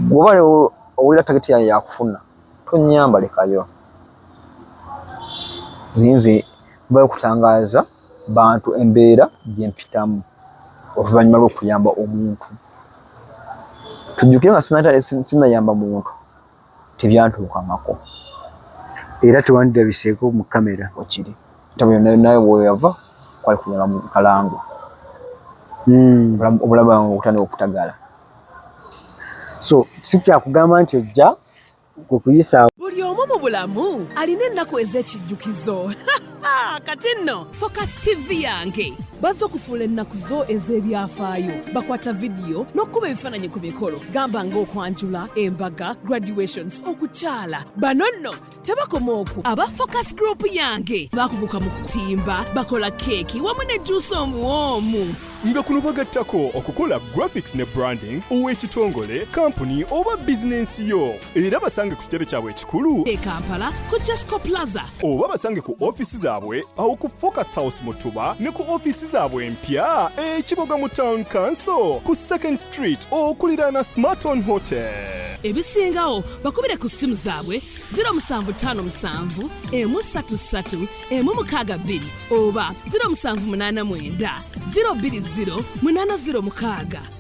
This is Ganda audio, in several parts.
Bw'oba owulira tageti yange yakufuna tonyamba lekayo. Nze bakutangaaza bantu embeera gye mpitamu oluvannyuma lw'okuyamba omuntu. Tujjukire nga sinayamba muntu tebyantuukangako. Era tewandabiseeko mu kamera okiri naye bweyava kwali kunyala mu kalango. Obulamu bwange obutandika okutagala. So si kyakugamba nti ojja kukuyisa. Buli omu mu bulamu alina ennaku ez'ekijjukizo. Kati nno Focus TV yange bazze okufuula ennaku zo ez'ebyafaayo. Bakwata vidiyo n'okkuba ebifaananyi ku mikolo gamba ng'okwanjula, embaga, graduations, okukyala. Bano nno tebakoma okwo. Aba Focus Group yange bakuguka mu kutimba, bakola keeki wamu ne juice omuwoomu. Nga kuno bagattako okukola graphics ne branding ow'ekitongole, kampuni oba bizinensi yo. Era basange ku kitebe kyabwe ekikulu e Kampala ku Jesco Plaza. Oba basange ku ofisi zaabwe awo ku Focus House mu Tuba ne ku ofisi zaabwe empya Kiboga mu Town Council ku 2nd Street okuliraana Smarton Hotel. Ebisingawo bakubire ku simu zaabwe 0757 133 162 oba 0789 020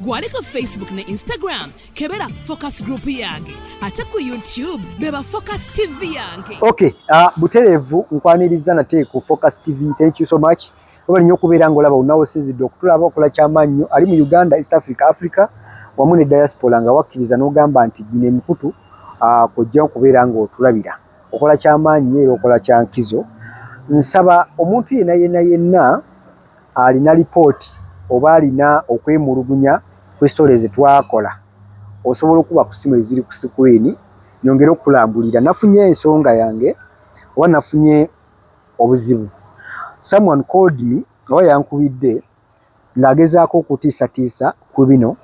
gwali ku Facebook ne Instagram kebera Focus Group yange ate ku YouTube beba Focus TV yange. Okay, buterevu nkwaniriza nate ku Focus TV. Thank you so much. Obali nnyo kubeera ng'olaba unaawosizidde okutulaba okola ky'amannyo ali mu Uganda, East Africa wamu ne diaspora nga wakkiriza n'ogamba nti gino emikutu kujja kubeera ng'otulabira okola ky'amaanyi era okola kya nkizo. Nsaba omuntu yenna alina lipooti oba alina okwemulugunya kw'essole ze twakola osobola okuba ku simu eziri ku screen nyongera okulambulira. Nafunye ensonga yange oba nafunye obuzibu. Someone called me oba yankubidde ng'agezaako okutiisatiisa ku bino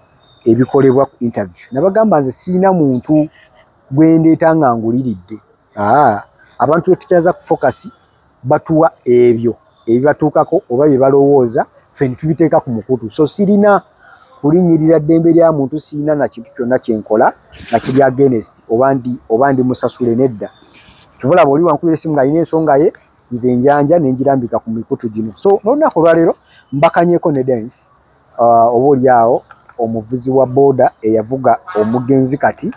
ebikolebwa ku interview. Nabagamba nze siina muntu gwe ndeeta nga nguliridde. Abantu betukyaza ku Focus batuwa ebyo ebibatuukako oba bye balowooza ffe ne tubiteeka ku mukutu. So sirina kulinnyirira ddembe lya muntu, sirina na kintu kyonna kye nkola nga kiri against oba ndi musasule nedda. Kivulaba oli wankubira essimu ng'alina ensonga ye nze njanja ne ngirambika ku mikutu gino. So n'olunaku olwaleero mbakanyeeko ne dance oba oliawo omuvuzi wa booda eyavuga omugenzi kati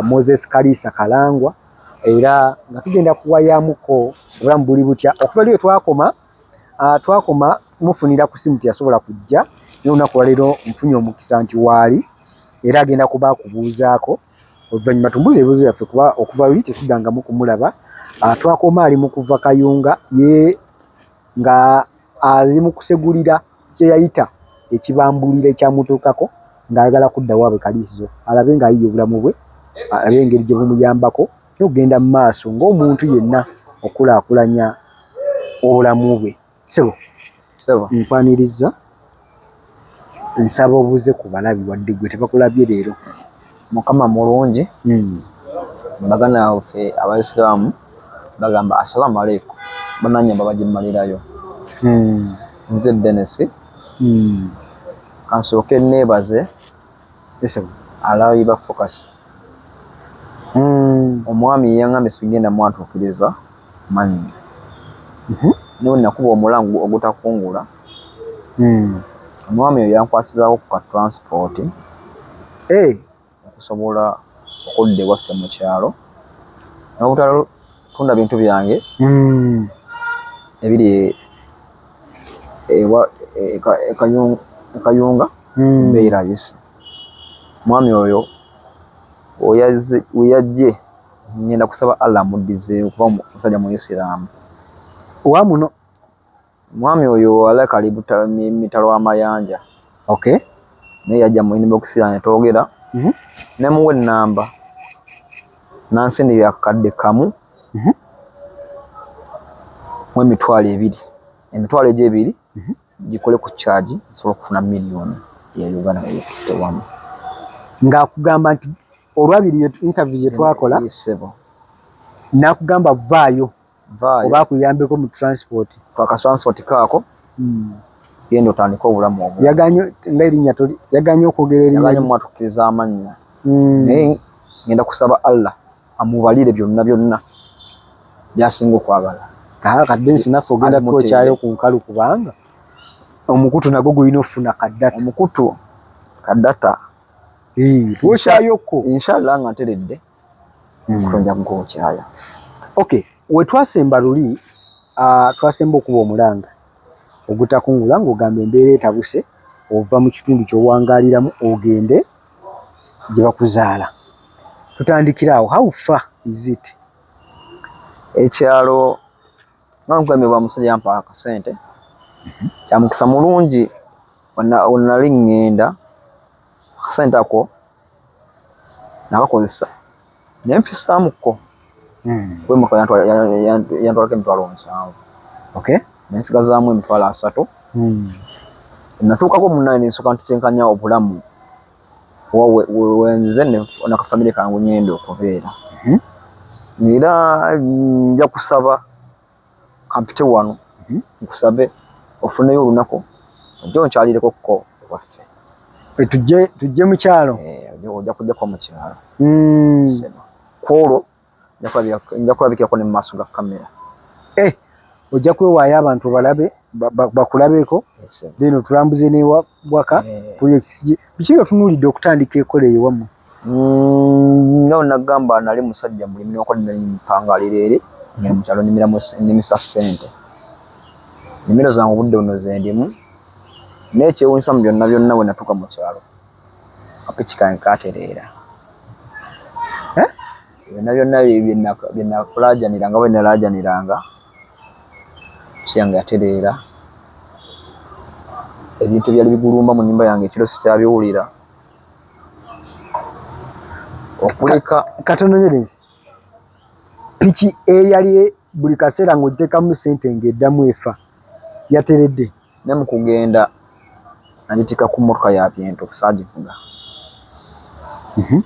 Moses Kalisa Kalangwa, era nga tugenda kuwayamuko obulamu buli butya okuva lwe twakoma mufunira ku simu teyasobola kujja. N'olunaku olwaleero nfunye omukisa nti waali era agenda kuba akubuuzaako oluvannyuma tumbuuza ebibuuzo byaffe kuba okuva luli tetuddangamu kumulaba. Twakoma ali mu kuva Kayunga ye nga ali mu kusegulira kye yayita ekibambulira ekyamutuukako ng'ayagala kudda waabwe Kaliisizo alabe ng'ayiye obulamu bwe, alabe engeri gye bumuyambako n'okugenda mu maaso ng'omuntu yenna okulaakulanya obulamu bwe. Sebo nkwaniriza nsaba obuze ku balabi wadde gwe tebakulabye leero. Mukama mulungi. Baganda baffe Abaisiraamu bagamba assalamu alaikum bananyamba bagimmalirayo. Nze Dennis kansooke neebaze alabi ba Focus. Omwami yaŋŋambye sigenda mwatuukiriza mannya niwe nakuba omulango ogutakungula. Omwami oyo yankwasizaako ku ka transport okusobola okudda ewaffe mu kyalo n'obutala tunda bintu byange ebiri Kayunga Beirayisi. Mwami oyo weyajje ngenda kusaba Allah muddize okuba omusajja mu Isiraamu. Wa muno mwami oyo ala kalibu mitalo amayanja. Okay. Naye yajja mu inbox yange twogera. Nemuwe ennamba nansindira akakadde kamu mu emitwalo ebiri. Emitwalo egyo ebiri gikole ku charge nsobola okufuna miliyoni ya Uganda tewamu. Ng'akugamba nti olwabiri interview gye twakola n'akugamba vaayo oba akuyambeko mu transport. Twaka transport kaako genda otandika obulamu obwo. Yaganye ng'erinnya yaganye okwogera erinnya yaganye mwatukkiriza amannya naye ngenda kusaba Allah amubalire byonna byasinga okwagala. Kadde sinaffe ogenda kwokyayo ku nkalu kubanga omukutu nagwo gulina okufuna kaddata. Omukutu kaddata twokyayokko inshallah nga nteredde nja kugokyaya. Okay, we twasemba luli twasemba okuba omulanga ogutakungula ng'ogamba embeera etabuse ova mu kitundu ky'owangaliramu ogende gye bakuzaala. Tutandikirawo, how far is it? Ekyalo nangambibwa musajja yampa akasente kyamukisa mulungi onali ngenda akasente ako nakakozesa nempisaamuko kwemuka yantwalako emitwalo 7. Okay, nensigazaamu emitwalo 3. Natuukako munnaye nensoka ntutenkanya obulamu wenze nakafamire kange ngenda okubeera. Era nja kusaba kampite wano nkusabe ofuneyo olunaku ojja onkyalireko ko waffe tujje mu kyalo. Ojja kujjako mu kyalo kwolwo nja kulabikirako ne mu maaso ga kamera. Ojja kwewaayo abantu balabe bakulabeko then otulambuze n'ewaka projekiti biki byotunuulidde okutandika ekola eyo wammwe? Nawo nagamba nali musajja mulimi nokoli nempangalira eri ngenda mu kyalo nimisa ssente nimiro zange obudde buno zendimu n'ekyewuunyisa mu byonna bwe natuuka mu kyalo kapiki kange katereera. Byonna byenakulajaniranga bwe nalajaniranga kyange yatereera. Ebintu byali bigulumba mu nnyumba yange ekiro sikyabiwulira okuleka katononyerezi piki eyali buli kaseera ng'ogiteekamu sente ng'eddamu efa yateredde ne mu kugenda nagitika ku mmotoka ya bintu saagivuga.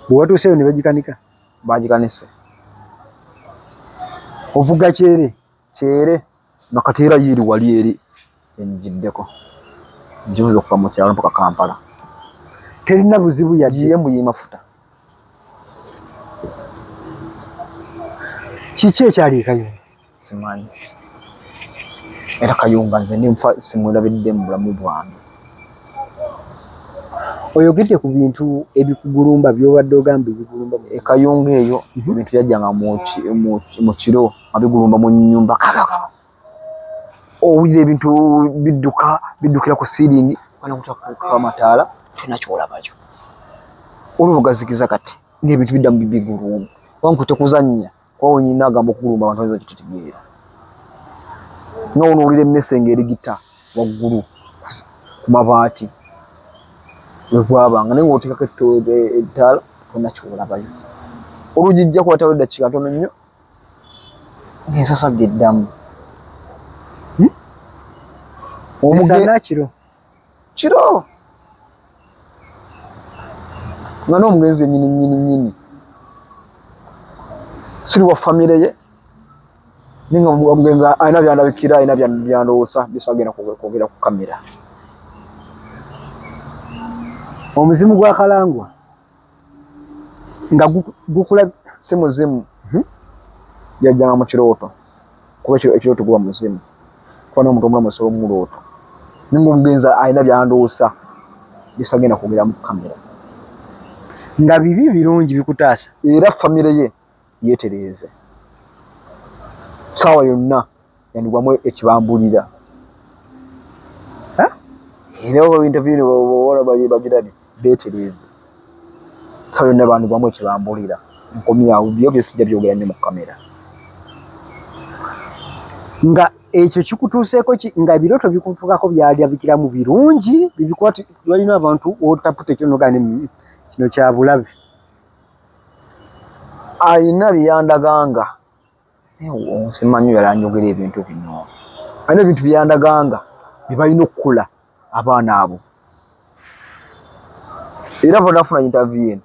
Bwe watuuseeyo ne bagikanika? Bagikanise. Ovuga kyere nakati era yiri wali eri enjiddeko njibuza okuva mu kyalo mpaka Kampala. Terina buzibu yagiye mbuyi mafuta. Kiki ekyali ekayunga? Simanyi. Era kayunga nze nimfa simulabidde mu bulamu bwange. Oyogedde ku bintu ebikugulumba byobadde ogamba ebigulumba kayunga eyo ebintu byajjanga mu kiro abigulumba mu nnyumba owulira ebintu biddukira ku siiringi wana kutaka mataala tenakyolabayo olubugazikiza kati ng'ebintu biddamu bigulumba wangu tekuzannya kwawo nyina agamba okugulumba abantu baza kitetegeera nga onoowulira emmese ng'erigita waggulu ku mabaati webwabanga naye ng'oteekako ettaala tonakyolabayo olugijja kubatawo eddakiika ntono nnyo ng'ensasa geddamu. Omusana kiro nga n'omugenzi nyini siri wa famire ye ninga omugenzi alina byandabikira alina byandowooza byesagenda kwogera ku kamera. Omuzimu gwa kalangwa nga gukula si muzimu byajjanga mu kirooto kuba ekirooto guba muzimu kuba n'omuntu omulamu asobola omulooto ninga omugenzi alina byandowooza byesagenda kwogera mu kamera nga bibi birungi bikutaasa era famire ye yeetereeze saawa yonna yandigwamu ekibambulira era ebintu bagirabye beetereeze saawa yonna bandigwamu ekibambulira nkomyawo byo byesijja byogera nnyo mu kamera. Nga ekyo kikutuuseeko nga ebirooto bikutuukako byalabikiramu birungi bibikwati walina abantu otaputa ekyonogane kino kya bulabe alina byeyandaganga simanyi yalanjogera ebintu bino alina ebintu byeyandaganga byebalina okukola abaana abo era bonafuna interview eno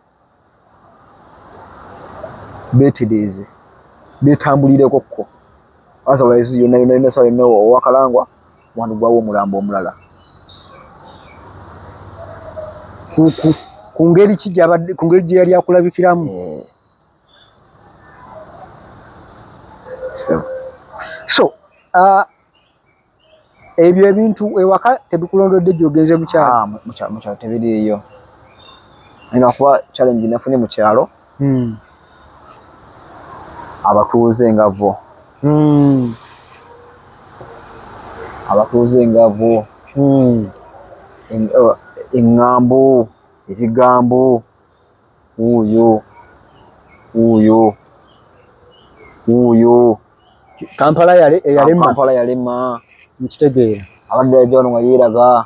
beetereeze beetambulireko otherwise yonna sawa yonna owakalangwa wandugwawo omulambo omulala ku ngeri gye yali akulabikiramu. So ebyo ebintu ewaka tebikulondodde gy'ogenze mu kyalo? Mu kyalo tebiriiyo. Nina kuba challenge nafunye mu kyalo. Abatuuze ngavo. Abatuuze ngavo. Engambo, ebigambo, uyo. Kampala yalema. Nkitegeera. Abadde ajja nga yeeraga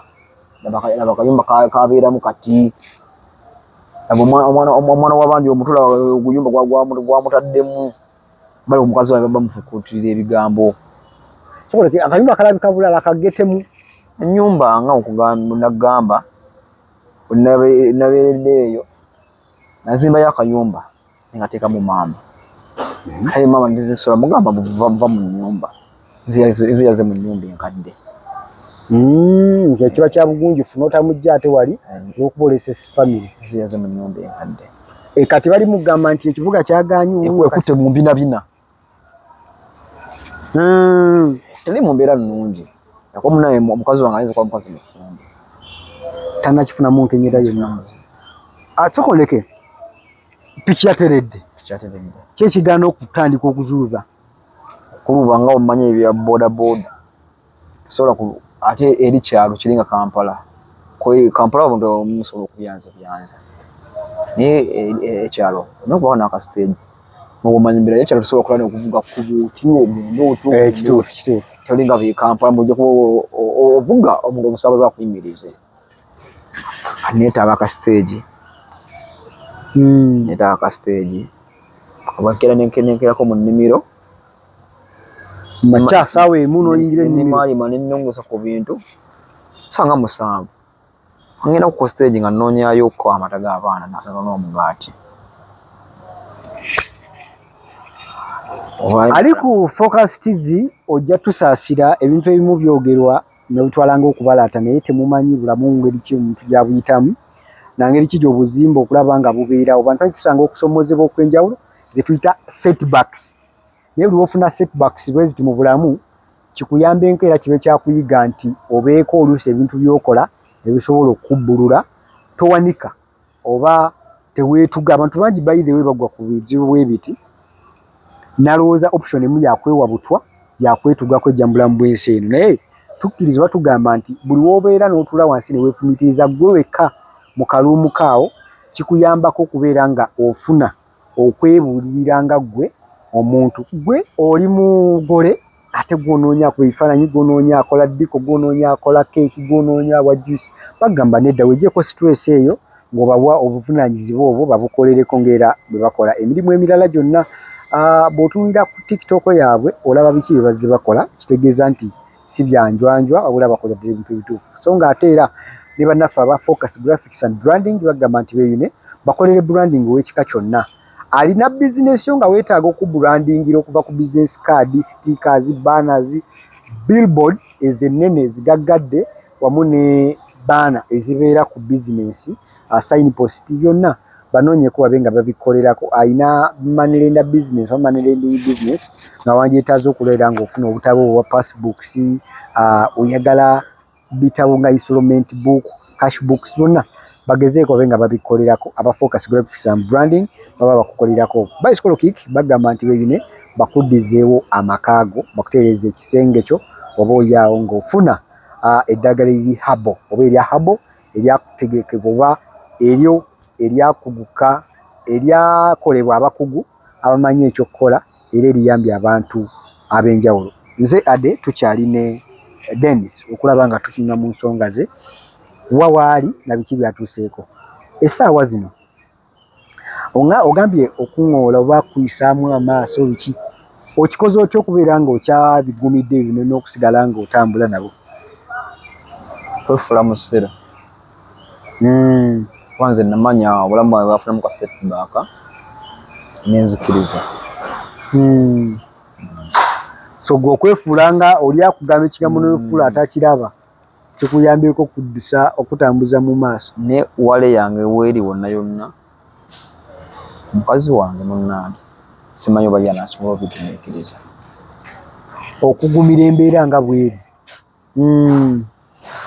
abakayumba kabeeramu kati. Omwana w'abandi omutula oguyumba gwamutaddemu. Bali omukazi wawe bamufukuutirira ebigambo. Sokoleke akayumba kalabika bulala kagetemu. Ennyumba nga okugamba nabeeredde eyo nazimbayo akayumba ngateekamu maama. Kale maama ndizisula mugamba va mu nnyumba. Nziyaze mu nnyumba enkadde. Kiba kya bugunjufu n'otamujja ate wali n'okubolesa family. Nziyaze mu nnyumba enkadde. Kati bali mugamba nti ekibuga kyagaanyi ekutte mu mbinabina. Teri mu mbeera nnungi. Yakomu naye omukazi wange ayinza kuba mukazi mufumbi. Tannakifunamu nkenyera yonna. Sokoleke piki yateredde. Ki ekigaana okutandika okuzuuba? Okuluba nga omanyi ebya boda. Sobola ate eri kyalo kiringa Kampala. Kampala omuntu omusobola okubyanza. Naye ekyalo nokubawo n'akasiteegi. Obumanyi mbira yekyalo tusobola okulaba okuvuga ku buuti ogendo kituufu. Tolinga bye Kampala mujja ovuga omuntu omusaabaza akuyimirize. Neetaaga akasiteegi. Neetaaga akasiteegi. Abakera nenkerako mu nnimiro. Makya saawa emu n'oyingira ennimiro. Maalima ne nnongoosa ku bintu. Sanga 7. Ngenda ku stage nga nnoonyayokko amata g'abaana n'omugaati. Ali ku Focus TV ojja tusaasira ebintu ebimu byogerwa nebitwalanga okubalaata naye temumanyi bulamu ngeri ki omuntu gy'abuyitamu nangeri ki gy'obuzimba okulaba nga bubeerawo. Bantu tusanga okusomozebwa okw'enjawulo ze tuyita setbacks. Naye buli wofuna setbacks bwe ziti mu bulamu kikuyamba enkeera kibe kyakuyiga nti obeeko oluusi ebintu by'okola ebisobola okubbulula towanika oba teweetuga. Abantu bangi by the way bagwa ku bizibu bw'ebiti nalowooza option emu yakwewa butwa yakwetuga kwejja mu bulamu bw'ensi eno. Naye tukkirizibwa tugamba nti buli w'obeera n'otuula wansi ne weefumitiriza gwe wekka mu kaluumu kaawo kikuyambako okubeera nga ofuna okwebuulirira nga gwe omuntu. Gwe oli mugole ate gw'onoonya ku ebifaananyi, gw'onoonya akola ddiko, gw'onoonya akola keeki, gw'onoonya wa juice. Bagamba nedda wejjeeko stress eyo ng'obawa obuvunaanyizibwa obwo babukolereko ng'era bwe bakola emirimu emirala gyonna. Bw'otunuulira ku TikTok yaabwe olaba biki bye bazze bakola, kitegeeza nti si byanjwanjwa wabula bakola ddala ebintu ebituufu. So ng'ate era ne bannaffe aba Focus Graphics and Branding bagamba nti beeyune bakolere branding ow'ekika kyonna. Alina bizinesi yo nga weetaaga okubrandingira okuva ku business card, stickers, banners, billboards ezennene ezigaggadde wamu ne baana ezibeera ku bizinesi, signpost byonna banoonyeko babe nga babikolerako. Alina Moneyland business oba Moneyland business nga wandyetaaza okulera ng'ofuna obutabo obwa passbooks, oyagala bitabo nga installment book, cash books byonna bagezeeko babe nga babikolerako. Aba Focus Graphics and Branding baba bakukolerako. Bicycle Kick bagamba nti beeyune bakuddizeewo amakaago bakutereeza ekisenge kyo oba olyawo ng'ofuna eddagala eri habo oba erya habo eryakutegekebwa oba eryo eryakuguka eryakolebwa abakugu abamanyi ekyokukola era eriyambye abantu ab'enjawulo. Nze Ade tukyali ne Dennis okulaba nga tukinga mu nsonga ze wawaali na biki byatuuseeko. Essaawa zino ogambye okuŋoola oba kuyisaamu amaaso biki okikoze otya okubeera ng'okyabigumidde ebyo n'okusigala ng'otambula nabo? Kwefula mu ssero. Kwanze namanya obulamu bwawe bwafunamu ka setback nenzikiriza. So gwe okwefuula nga oli akugamba ekigambo n'ofuula atakiraba. kikuyambeko kuddusa okutambuza mu maaso. Ne wale yange weeri wonna yonna mukazi wange munnange simanyi oba yanasobola obitumiikiriza okugumira embeera nga bweri.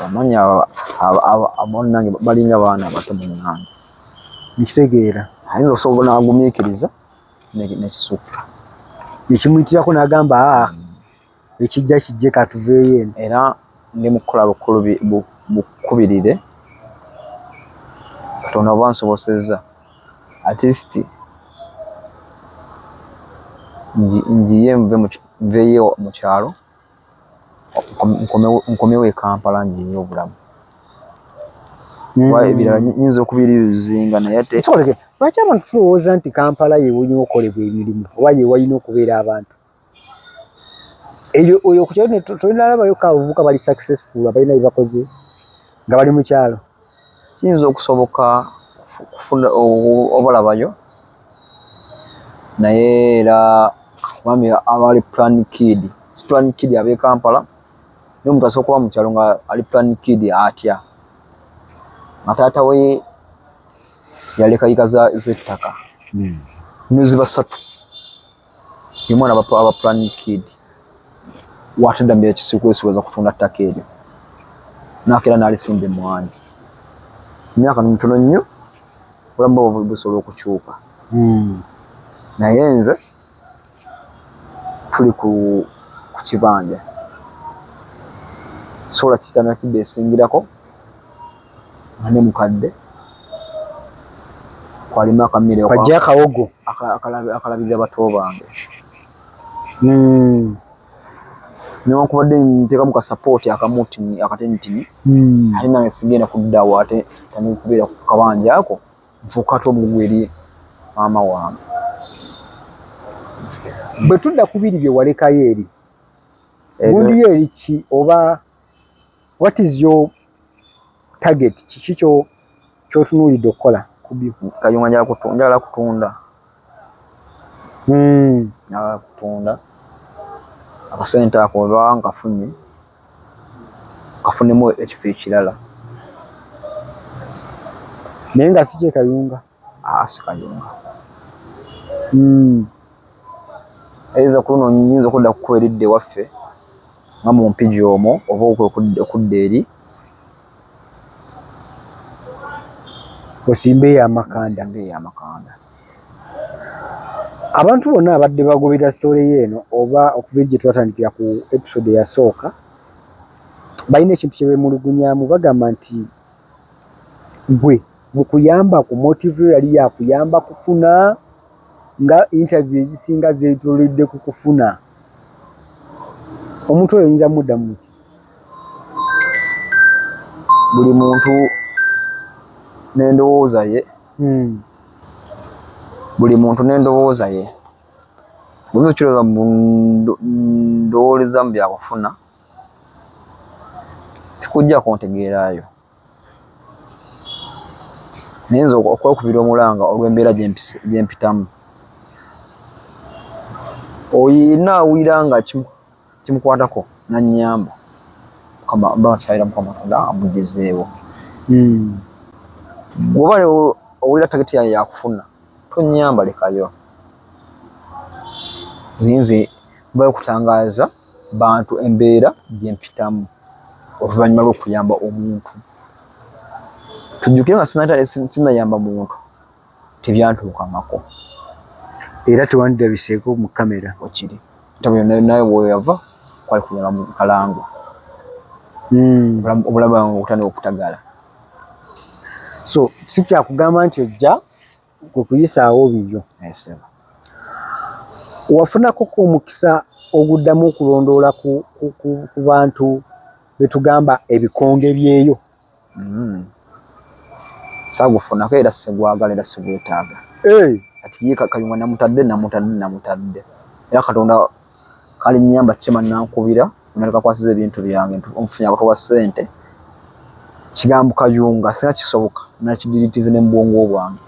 Amanya abannange balinga baana abato munnange Nkitegeera. ayinza okusobola n'agumiikiriza nekisukka Ekimuyitirako n'agamba ekijja kijje katuveeyo eno. era ndi mu kukola bukubirire Katonda oba nsobosezza at least ngiye nveeyo mu kyalo nkomewo e Kampala njiye obulamu. Ebirala nyinza okubirizinga naye ate lwaki abantu tulowooza nti Kampala ye walina okukolebwa emirimu oba ye walina okubeera abantu? Oyo ku kyalo tolinaalabayo abavubuka bali successful abalina bye bakoze nga bali mu kyalo? kiyinza okusoboka kufuna obalabayo naye era mwami abali plan kid ab'e Kampala naye omuntu asobola okuba mu kyalo nga ali plan kid atya nga taata we yaleka yika z'ettaka neziba 3 ye mwana aba plan kid watadambira ekisikwesiweza kutunda ttaka eryo nakeera n'alisimba emmwanyi emyaka mitono nnyo obulamu bwe busobola okukyuka naye nze tuli ku kibanja sobola kitana kibeesingirako nga ne mukadde kwalimu akamere kajja akawogo akalabirira bato bange newankubadde nteekamu ka support akamuti akatenitini ate nange sigenda kuddawo ate tanikubeera ku kabanja ako nfuuka ate omugugu eri maama wange. Bwe tudda ku biri bye walekayo eri bundiyo eri ki oba what is your target? Kiki ky'otunuulidde okukola ku byo? Kayunga njagala kutunda njagala kutunda akasente ako oba nkafunye kafunemu ekifo ekirala naye nga si kye Kayunga. si Kayunga eyinza kuno nyinza okudda kukuweredde waffe nga mu mpigi omwo oba okudda eri osimbeeyo amakanda. Abantu bonna abadde bagobera story yeeno oba okuva gye twatandikira ku episode eyasooka balina ekintu kye beemulugunyaamu bagamba nti gwe mu kuyamba ku motive yali yakuyamba kufuna nga interview ezisinga zeetoolodde ku kufuna. Omuntu oyo oyinza muddamu ki? Buli muntu n'endowooza ye buli muntu n'endowooza ye bwe kirowooza ndowooleza mu byakufuna sikujjako ntegeeraayo naye nze okwekubira omulanga olw'embeera gye mpitamu oyina awulira nga kimukwatako n'annyamba mba nsaayira Mukama Katonda amugezeewo. Bw'oba owulira tageti yange yakufuna tonnyamba lekayo. Nze mbayo kutangaaza bantu embeera gye mpitamu oluvannyuma lw'okuyamba omuntu. Tujjukire nga sinayamba muntu tebyantuukangako era tewandabiseeko mu kamera okiri ntabyo naye bweyava kwali kuyamba mu kalango obulamu bwange okutandika okutagala. So si kyakugamba nti ojja kukuyisaawo bibyo. Wafunako omukisa oguddamu okulondoola ku bantu betugamba ebikonge byeyo? Saagufunako era sigwagala era sigwetaaga. Ati ye Kayunga namutadde era Katonda kalinnyamba kima nankubira naleka kwasiza ebintu byange omufunya abato wa ssente kigambo Kayunga singa kisoboka nakidiriitize ne mu bwongo bwange.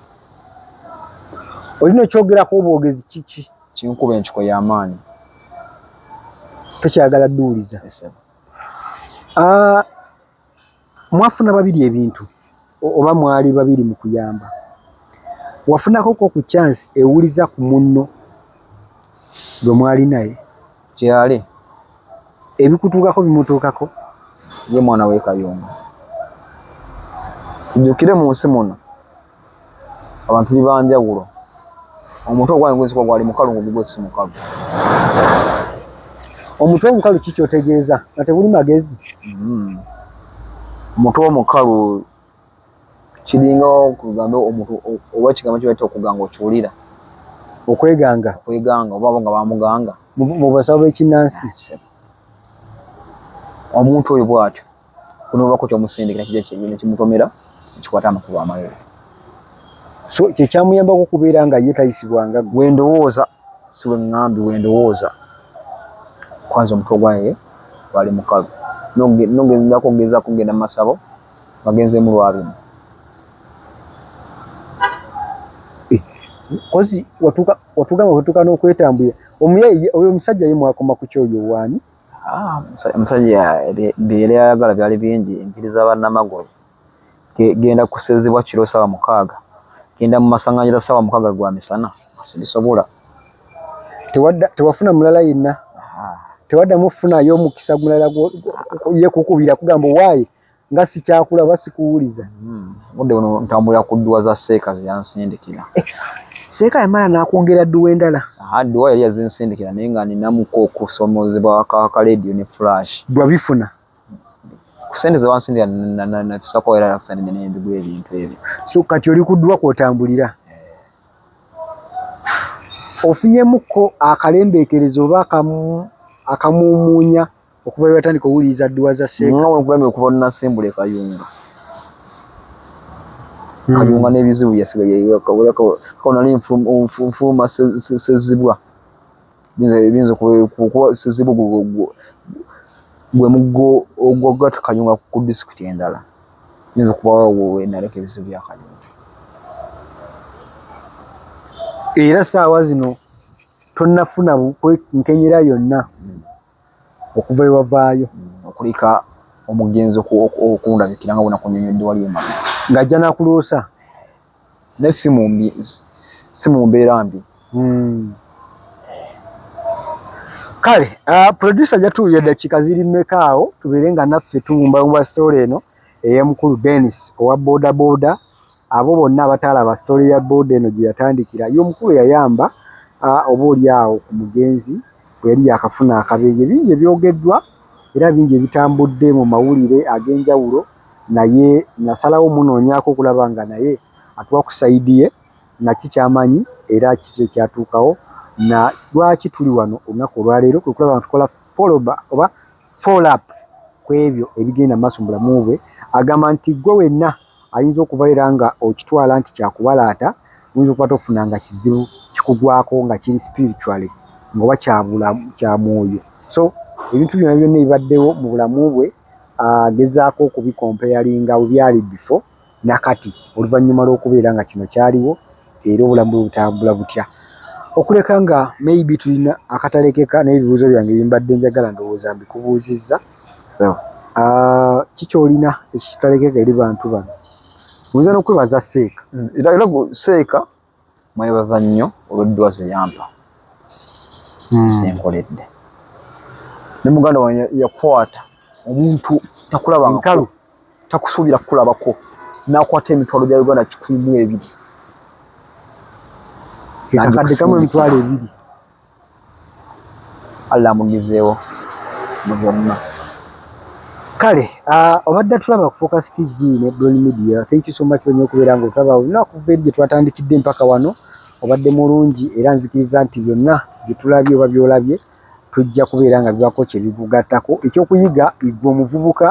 Olina ekyogerako obwogezi kiki? Kinkuba enkiko y'amaanyi. Tokyagala dduuliza. mwafuna babiri ebintu oba mwali babiri mu kuyamba wafunako ko ku chance ewuliza ku munno gwe mwali naye kyali ebikutuukako bimutuukako ye mwana we Kayunga njukire mu nsi muno abantu libanjawulo omuntu ogwange gwesi gwali mukalu gwesi mukalu omuntu omukalu kiki otegeeza nga tebuli magezi omuntu omukalu kiringa okugamba omuntu oba kigambo kibaita okuganga okiwulira okweganga oba nga bamuganga mu basawo b'ekinnansi omuntu oyo bw'atyo kunoobako kyomusindikira kijja kyegine kimutomera ekikwata amakubo amalala so kyekyamuyambako okubeera nga ye tayisibwanga wendowooza si weŋŋambi wendowooza kwanza omuntu ogwaye bali mukalu nogenzako kugezaako kugenda mu masabo bagenzeemu lwabino kozi watuuka n'okwetambulira oyo omusajja ye mwakoma ku kyoyo waani omusajja byeyali ayagala byali bingi empiriza bannamagulu genda kusezebwa kiro sawa 6 genda mu masaŋŋanjira sawa 6 gwa misana sibisobola tewafuna mulala yenna tewaddamu okufunayo omukisa mulala ye kukubira kugamba waaye nga sikyakulaba sikuwuliza budde buno ntambulira ku dduwa za seeka ziyansindikira seeka yamala n'akwongera dduwa endala dduwa yali yazinsindikira naye nga ninamuko okusomozebwa akalediyo ne flash bwabifuna ku sente zewansindikira nafisako era nakusandide n'embigwa ebintu ebyo so kati oli ku dduwa kw'otambulira ofunyemuko akalembeekerezo oba akamuumuunya okuva batandika owuliriza dduwa za seeka nkugambye okuva nnasimbula Kayunga Kayunga n'ebizibu yasigaye nali nfuluma sezibwa binza kuba sezibu gwe muggo ogwogata Kayunga ku disitulikiti endala binza kubawo naleka ebizibu bya Kayunga era saawa zino tonnafuna nkenyera yonna okuva ewavaayo okulika omugenzi okundabikira nga bona kunyonyodde wali emabi ng'ajja n'akuloosa ne si mu mbeera mbi kale producer jatuulira eddakiika ziri mmeka awo tubeere nga naffe tuwumba story eno ey'emukulu Dennis owa boda boda abo bonna abataalaba story ya boda eno gye yatandikira y'omukulu yayamba oba oli awo ku mugenzi bwe yali yakafuna akabeege bingi ebyogeddwa era bingi ebitambudde mu mawulire ag'enjawulo naye nasalawo munoonyaako okulaba nga naye atuwa ku sayidi ye naki kyamanyi era kiki ekyatuukawo na lwaki tuli wano olunaku olwaleero kwe kulaba nga tukola follow up ku ebyo ebigenda maaso mu bulamu bwe agamba nti gwe wenna ayinza okubeera nga okitwala nti kyakubalaata oyinza okuba tofuna nga kizibu kikugwako nga kiri spiritually ng'oba kya mwoyo so ebintu byonna byonna ebibaddewo mu bulamu bwe agezaako okubikompeyalinga we byali before nakati oluvannyuma lw'okubeera nga kino kyaliwo era obulamu bwe butambula butya okuleka nga maybe tulina akatalekeka n'ebibuuzo byange bimbadde njagala ndowooza mbikubuuzizza kikyolina ekitalekeka eri bantu bano oyinza n'okwebaza seeka era seeka mwebaza nnyo olw'edduwa ze yampa zenkoledde ne muganda wange yakwata omuntu takulaba nkalu takusuubira kukulabako n'akwata emitwalo gya Uganda 12 akadde kamu emitwalo 2 Allah amugizeewo mu byonna kale obadde tulaba ku Focus TV ne Blonny Media thank you so much for okubeera nga otulaba olunaku kuva eri gye twatandikidde mpaka wano obadde mulungi era nzikiriza nti byonna bye tulabye oba byolabye tujja kubeera nga bibako kye bikugattako ekyokuyiga igwe omuvubuka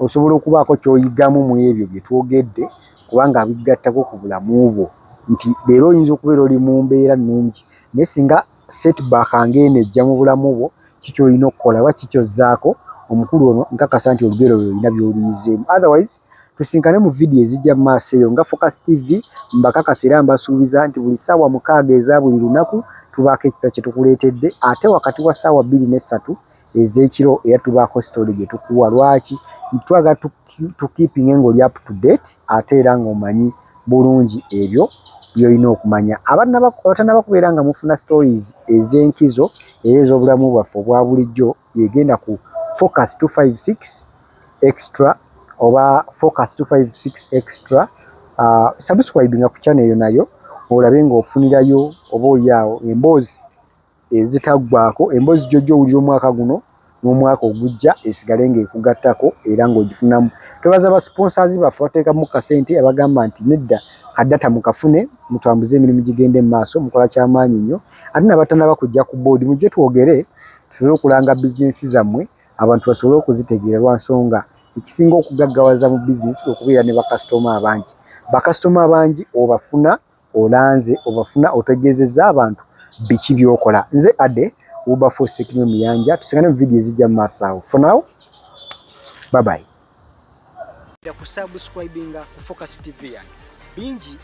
osobola okubaako ky'oyigamu mu ebyo bye twogedde kubanga bigattako ku bulamu bwo nti leero oyinza okubeera oli mu mbeera nnungi naye singa setback ng'eno ejja mu bulamu bwo kiki olina okukola oba kikyozzaako omukulu ono nkakasa nti olugero lwe olina by'oluyizeemu otherwise tusinkane mu vidiyo ezijja mu maaso eyo nga Focus TV mbakakasa era mbasuubiza nti buli ssaawa 6 eza buli lunaku tubaako ekipya kye tukuleetedde ate wakati wa ssaawa 2 ne 3 ezekiro era tubaako story gye tukuwa. Lwaki twaga tukipinge ng'oli up to date ate era ng'omanyi bulungi ebyo by'olina okumanya. Abatannaba kubeera nga mufuna stories ez'enkizo era ez'obulamu bwaffe obwa bulijjo, yegenda ku Focus 256 extra oba Focus 256 extra. Subscribinga ku channel eyo nayo olabe ng'ofunirayo oba oliawo emboozi ezitaggwaako, emboozi gy'ojja owulira omwaka guno n'omwaka ogujja esigale ng'ekugattako era ng'ogifunamu. Twebaza ba sponsors baffe bateekamu kasente abagamba nti nedda kaddata mukafune mutwambuze emirimu gigende mu maaso, mukola kyamaanyi nnyo. Ate n'abatannaba kujja ku board mujje twogere tusobole okulanga bizinesi zammwe abantu basobole okuzitegeera, lwa nsonga ekisinga okugaggawaza mu bizinesi okubeera ne bakasitoma abangi. Bakasitoma abangi obafuna olanze, obafuna otegeezezza abantu biki by'okola. Nze Ade Wilberforce Ssekiryo Muyanja, tusengane mu video ezijja mu maaso awo. For now, bye bye. Kusubscribinga ku Focus TV yange bingi